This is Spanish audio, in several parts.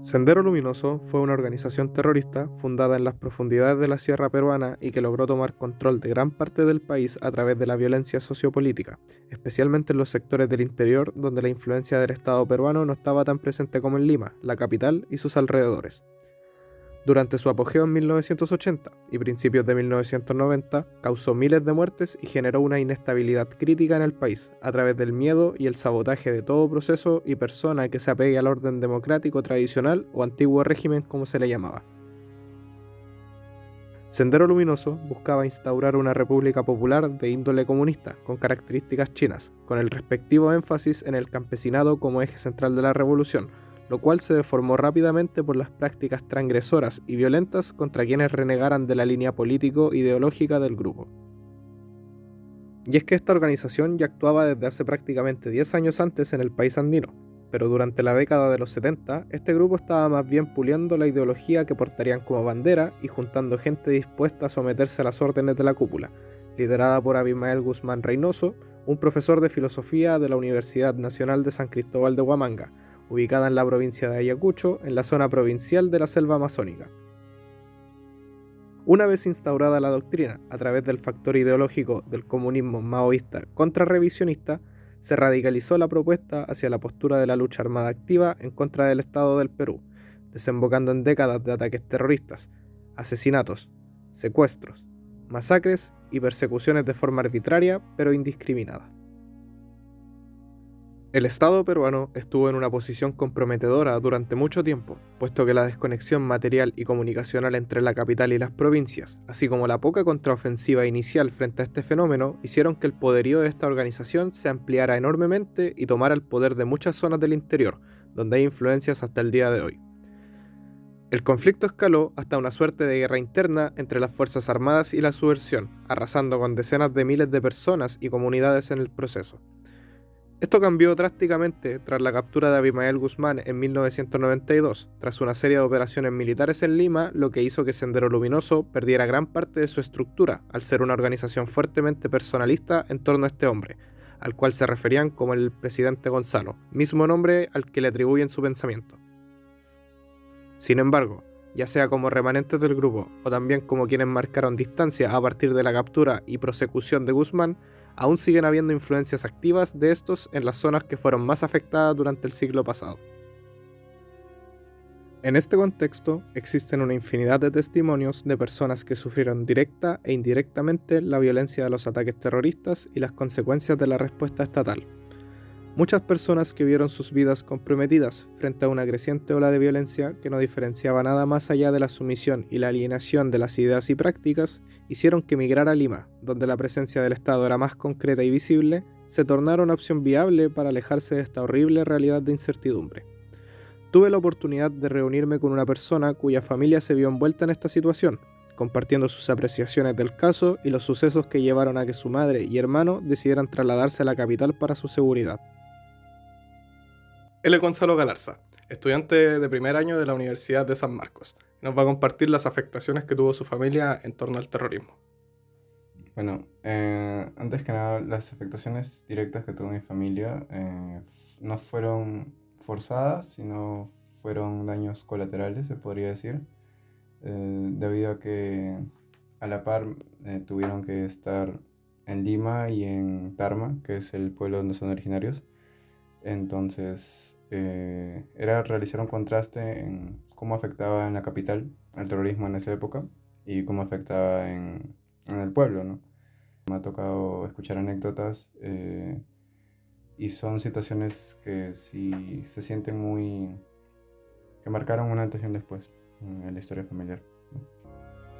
Sendero Luminoso fue una organización terrorista fundada en las profundidades de la sierra peruana y que logró tomar control de gran parte del país a través de la violencia sociopolítica, especialmente en los sectores del interior donde la influencia del Estado peruano no estaba tan presente como en Lima, la capital y sus alrededores. Durante su apogeo en 1980 y principios de 1990, causó miles de muertes y generó una inestabilidad crítica en el país a través del miedo y el sabotaje de todo proceso y persona que se apegue al orden democrático tradicional o antiguo régimen como se le llamaba. Sendero Luminoso buscaba instaurar una república popular de índole comunista con características chinas, con el respectivo énfasis en el campesinado como eje central de la revolución, lo cual se deformó rápidamente por las prácticas transgresoras y violentas contra quienes renegaran de la línea político-ideológica del grupo. Y es que esta organización ya actuaba desde hace prácticamente 10 años antes en el país andino, pero durante la década de los 70, este grupo estaba más bien puliendo la ideología que portarían como bandera y juntando gente dispuesta a someterse a las órdenes de la cúpula, liderada por Abimael Guzmán Reynoso, un profesor de filosofía de la Universidad Nacional de San Cristóbal de Huamanga, ubicada en la provincia de Ayacucho, en la zona provincial de la selva amazónica. Una vez instaurada la doctrina a través del factor ideológico del comunismo maoísta contrarrevisionista, se radicalizó la propuesta hacia la postura de la lucha armada activa en contra del Estado del Perú, desembocando en décadas de ataques terroristas, asesinatos, secuestros, masacres y persecuciones de forma arbitraria pero indiscriminada. El Estado peruano estuvo en una posición comprometedora durante mucho tiempo, puesto que la desconexión material y comunicacional entre la capital y las provincias, así como la poca contraofensiva inicial frente a este fenómeno, hicieron que el poderío de esta organización se ampliara enormemente y tomara el poder de muchas zonas del interior, donde hay influencias hasta el día de hoy. El conflicto escaló hasta una suerte de guerra interna entre las Fuerzas Armadas y la subversión, arrasando con decenas de miles de personas y comunidades en el proceso. Esto cambió drásticamente tras la captura de Abimael Guzmán en 1992, tras una serie de operaciones militares en Lima, lo que hizo que Sendero Luminoso perdiera gran parte de su estructura, al ser una organización fuertemente personalista en torno a este hombre, al cual se referían como el presidente Gonzalo, mismo nombre al que le atribuyen su pensamiento. Sin embargo, ya sea como remanentes del grupo o también como quienes marcaron distancia a partir de la captura y prosecución de Guzmán, aún siguen habiendo influencias activas de estos en las zonas que fueron más afectadas durante el siglo pasado. En este contexto, existen una infinidad de testimonios de personas que sufrieron directa e indirectamente la violencia de los ataques terroristas y las consecuencias de la respuesta estatal. Muchas personas que vieron sus vidas comprometidas frente a una creciente ola de violencia que no diferenciaba nada más allá de la sumisión y la alienación de las ideas y prácticas, hicieron que emigrar a Lima, donde la presencia del Estado era más concreta y visible, se tornara una opción viable para alejarse de esta horrible realidad de incertidumbre. Tuve la oportunidad de reunirme con una persona cuya familia se vio envuelta en esta situación, compartiendo sus apreciaciones del caso y los sucesos que llevaron a que su madre y hermano decidieran trasladarse a la capital para su seguridad. Él es Gonzalo Galarza, estudiante de primer año de la Universidad de San Marcos. Nos va a compartir las afectaciones que tuvo su familia en torno al terrorismo. Bueno, antes que nada, las afectaciones directas que tuvo mi familia no fueron forzadas, sino fueron daños colaterales, se podría decir, debido a que a la par tuvieron que estar en Lima y en Tarma, que es el pueblo donde son originarios. Entonces, era realizar un contraste en cómo afectaba en la capital el terrorismo en esa época y cómo afectaba en el pueblo, ¿no? Me ha tocado escuchar anécdotas y son situaciones que sí se sienten muy... que marcaron un antes y un después en la historia familiar, ¿no?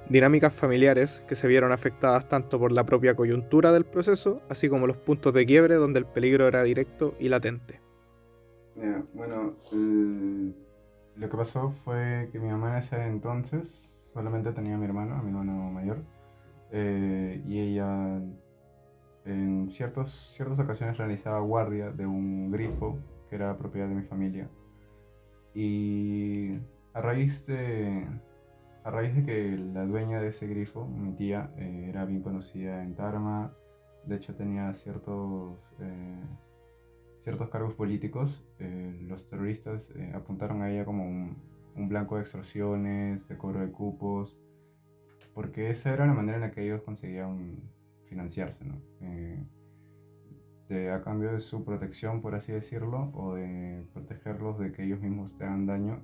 Dinámicas familiares que se vieron afectadas tanto por la propia coyuntura del proceso, así como los puntos de quiebre donde el peligro era directo y latente. Bueno, lo que pasó fue que mi mamá en ese entonces solamente tenía a mi hermano mayor, y ella en ciertas ocasiones realizaba guardia de un grifo que era propiedad de mi familia. Y a raíz de, a raíz de que la dueña de ese grifo, mi tía, era bien conocida en Tarma, de hecho tenía ciertos cargos políticos, los terroristas apuntaron a ella como un blanco de extorsiones, de cobro de cupos, porque esa era la manera en la que ellos conseguían financiarse, ¿no? A cambio de su protección, por así decirlo, o de protegerlos de que ellos mismos te hagan daño.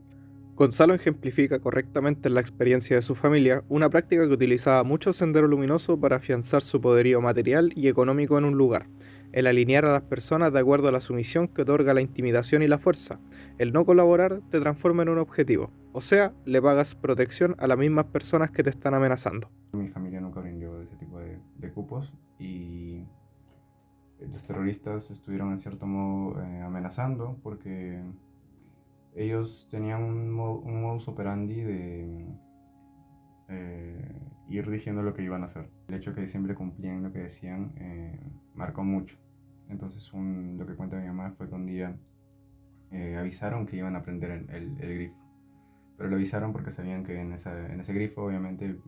Gonzalo ejemplifica correctamente en la experiencia de su familia una práctica que utilizaba mucho Sendero Luminoso para afianzar su poderío material y económico en un lugar, el alinear a las personas de acuerdo a la sumisión que otorga la intimidación y la fuerza. El no colaborar te transforma en un objetivo, o sea, le pagas protección a las mismas personas que te están amenazando. Mi familia nunca brindó ese tipo de cupos y los terroristas estuvieron en cierto modo amenazando porque ellos tenían un modus operandi de ir diciendo lo que iban a hacer. El hecho de que siempre cumplían lo que decían marcó mucho. Entonces lo que cuenta mi mamá fue que un día avisaron que iban a prender el grifo. Pero lo avisaron porque sabían que en ese grifo obviamente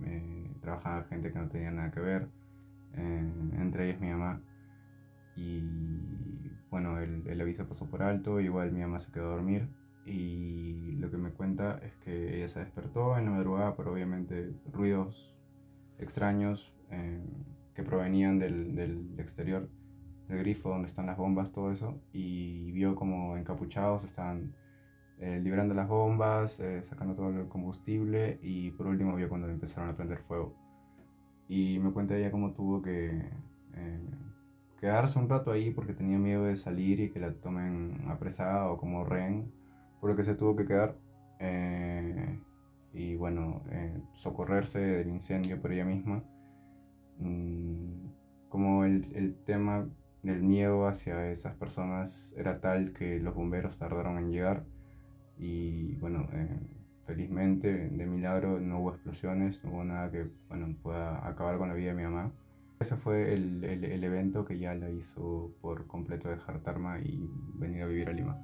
trabajaba gente que no tenía nada que ver, entre ellas mi mamá. Y bueno, el aviso pasó por alto, igual mi mamá se quedó a dormir. Y lo que me cuenta es que ella se despertó en la madrugada por obviamente ruidos extraños que provenían del exterior, del grifo donde están las bombas, todo eso, y vio como encapuchados estaban librando las bombas, sacando todo el combustible, y por último vio cuando empezaron a prender fuego. Y me cuenta ella cómo tuvo que quedarse un rato ahí porque tenía miedo de salir y que la tomen apresada o como rehén, por lo que se tuvo que quedar y bueno, socorrerse del incendio por ella misma. Como el tema del miedo hacia esas personas era tal que los bomberos tardaron en llegar y bueno, felizmente de milagro no hubo explosiones, no hubo nada que bueno, pueda acabar con la vida de mi mamá. Ese fue el evento que ya la hizo por completo dejar Tarma y venir a vivir a Lima.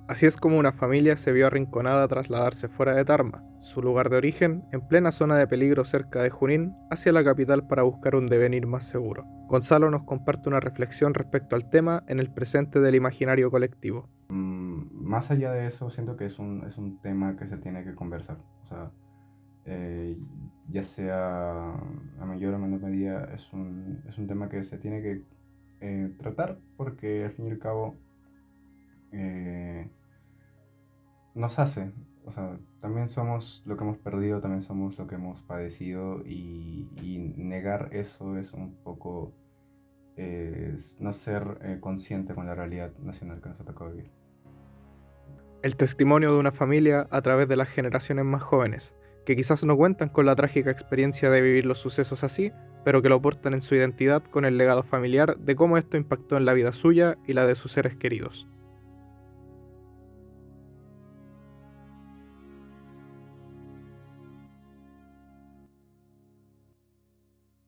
Así es como una familia se vio arrinconada a trasladarse fuera de Tarma, su lugar de origen, en plena zona de peligro cerca de Junín, hacia la capital para buscar un devenir más seguro. Gonzalo nos comparte una reflexión respecto al tema en el presente del imaginario colectivo. Más allá de eso, siento que es un tema que se tiene que conversar. O sea, ya sea a mayor o menor medida, es un tema que se tiene que tratar porque al fin y al cabo nos hace, o sea, también somos lo que hemos perdido, también somos lo que hemos padecido y negar eso es un poco no ser consciente con la realidad nacional que nos ha tocado vivir. El testimonio de una familia a través de las generaciones más jóvenes, que quizás no cuentan con la trágica experiencia de vivir los sucesos así, pero que lo portan en su identidad con el legado familiar de cómo esto impactó en la vida suya y la de sus seres queridos.